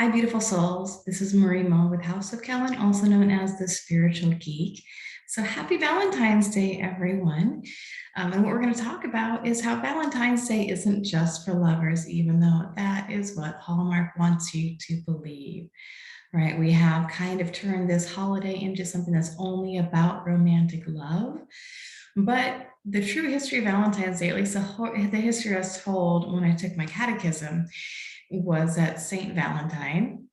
Hi, beautiful souls. This is Marie Mo with House of Kellen, also known as the Spiritual Geek. So happy Valentine's Day, everyone. And what we're going to talk about is how Valentine's Day isn't just for lovers, even though that is what Hallmark wants you to believe, right? We have kind of turned this holiday into something that's only about romantic love. But the true history of Valentine's Day, at least the history I was told when I took my catechism, was that Saint Valentine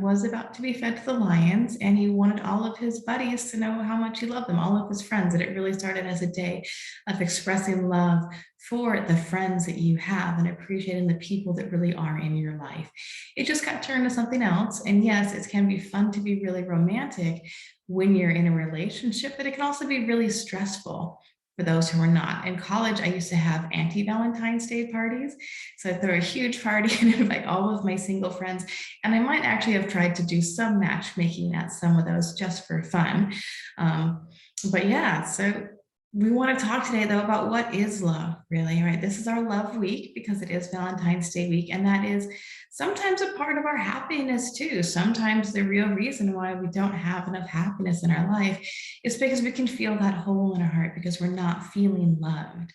was about to be fed to the lions, and he wanted all of his buddies to know how much he loved them, all of his friends. And it really started as a day of expressing love for the friends that you have and appreciating the people that really are in your life. It just got turned to something else. And yes, it can be fun to be really romantic when you're in a relationship, but it can also be really stressful for those who are not. In college, I used to have anti-Valentine's Day parties. So I'd throw a huge party and invite all of my single friends. And I might actually have tried to do some matchmaking at some of those just for fun. But yeah, so we want to talk today though about what is love, really, right? This is our love week because it is Valentine's Day week, and that is sometimes a part of our happiness too. Sometimes the real reason why we don't have enough happiness in our life is because we can feel that hole in our heart because we're not feeling loved.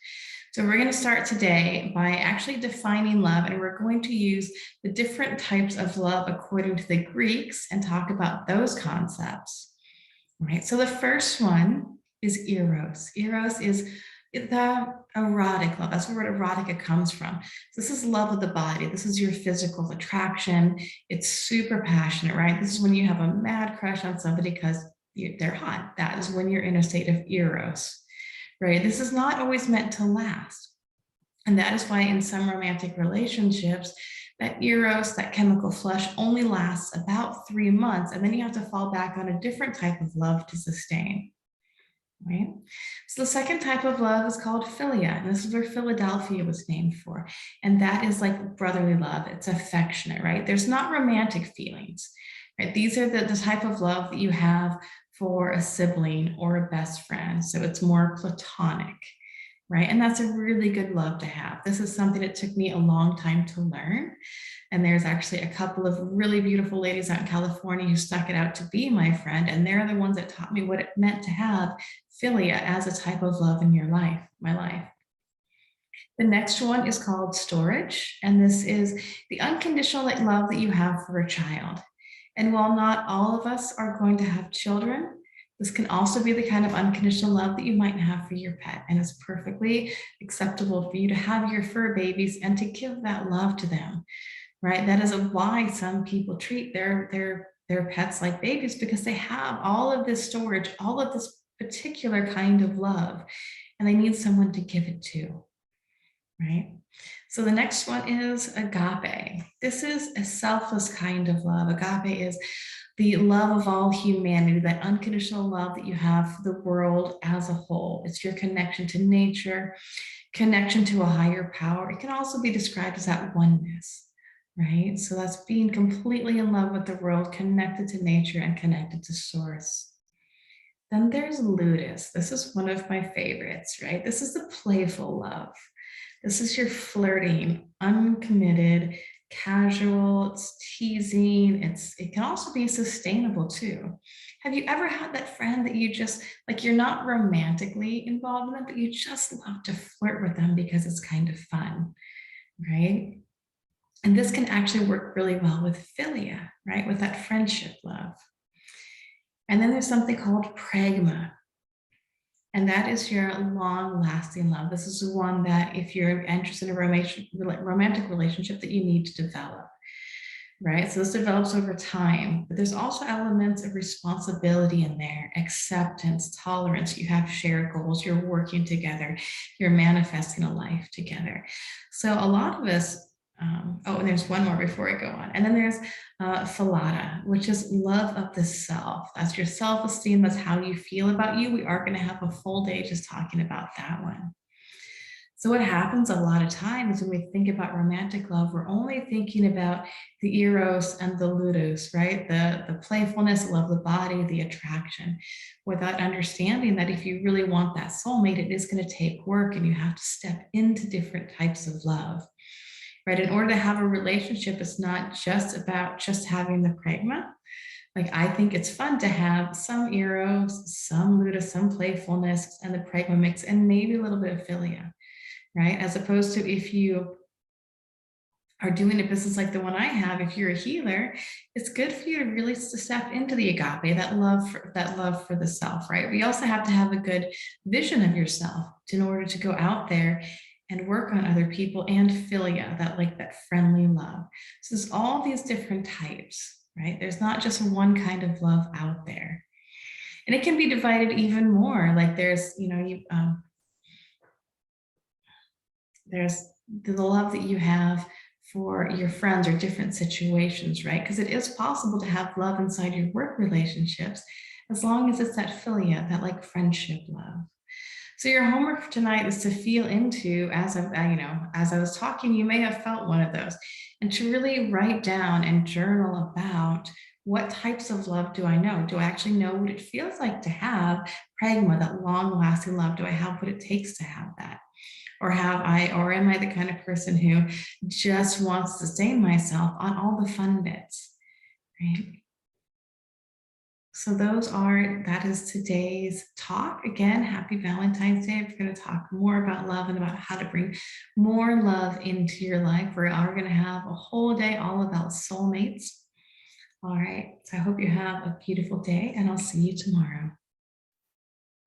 So we're going to start today by actually defining love, and we're going to use the different types of love according to the Greeks and talk about those concepts. All right, so the first one is eros. Eros is the erotic love. That's where erotica comes from. So this is love of the body. This is your physical attraction. It's super passionate, right? This is when you have a mad crush on somebody because they're hot. That is when you're in a state of eros, right? This is not always meant to last. And that is why in some romantic relationships, that eros, that chemical flush, only lasts about 3 months. And then you have to fall back on a different type of love to sustain. Right? So the second type of love is called Philia, and this is where Philadelphia was named for. And that is like brotherly love. It's affectionate, right? There's not romantic feelings, right? These are the type of love that you have for a sibling or a best friend. So it's more platonic, right? And that's a really good love to have. This is something that took me a long time to learn. And there's actually a couple of really beautiful ladies out in California who stuck it out to be my friend. And they're the ones that taught me what it meant to have philia as a type of love in your life, my life. The next one is called storge. And this is the unconditional love that you have for a child. And while not all of us are going to have children, this can also be the kind of unconditional love that you might have for your pet. And it's perfectly acceptable for you to have your fur babies and to give that love to them, right? That is why some people treat their pets like babies, because they have all of this storage, all of this particular kind of love, and they need someone to give it to, right? So the next one is agape. This is a selfless kind of love. Agape is the love of all humanity, that unconditional love that you have for the world as a whole. It's your connection to nature, connection to a higher power. It can also be described as that oneness, right? So that's being completely in love with the world, connected to nature and connected to source. Then there's Ludus. This is one of my favorites, right? This is the playful love. This is your flirting, uncommitted, casual, it's teasing. It can also be sustainable too. Have you ever had that friend that you just, like, you're not romantically involved in them, but you just love to flirt with them because it's kind of fun, right? And this can actually work really well with philia, right? With that friendship love. And then there's something called pragma. And that is your long-lasting love. This is the one that if you're interested in a romantic relationship that you need to develop, right? So this develops over time, but there's also elements of responsibility in there, acceptance, tolerance. You have shared goals, you're working together, you're manifesting a life together. So a lot of us, oh, and there's one more before I go on. And then there's Philia, which is love of the self. That's your self-esteem. That's how you feel about you. We are going to have a full day just talking about that one. So what happens a lot of times when we think about romantic love, we're only thinking about the eros and the ludus, right? The playfulness, love the body, the attraction, without understanding that if you really want that soulmate, it is going to take work and you have to step into different types of love. right? In order to have a relationship, it's not just about just having the pragma. Like, I think it's fun to have some eros, some ludus, some playfulness, and the pragma mix, and maybe a little bit of philia, right? As opposed to if you are doing a business like the one I have, if you're a healer, it's good for you to really step into the agape, that love for the self, right? We also have to have a good vision of yourself in order to go out there and work on other people, and philia, that friendly love. So there's all these different types, right? There's not just one kind of love out there. And it can be divided even more. Like there's the love that you have for your friends or different situations, right? Because it is possible to have love inside your work relationships, as long as it's that philia, that like friendship love. So your homework for tonight is to feel into, as I was talking, you may have felt one of those, and to really write down and journal about, what types of love do I know? Do I actually know what it feels like to have pragma, that long lasting love? Do I have what it takes to have that? Or am I the kind of person who just wants to sustain myself on all the fun bits, right? So that is today's talk. Again, happy Valentine's Day. We're going to talk more about love and about how to bring more love into your life. We are going to have a whole day all about soulmates. All right. So I hope you have a beautiful day, and I'll see you tomorrow.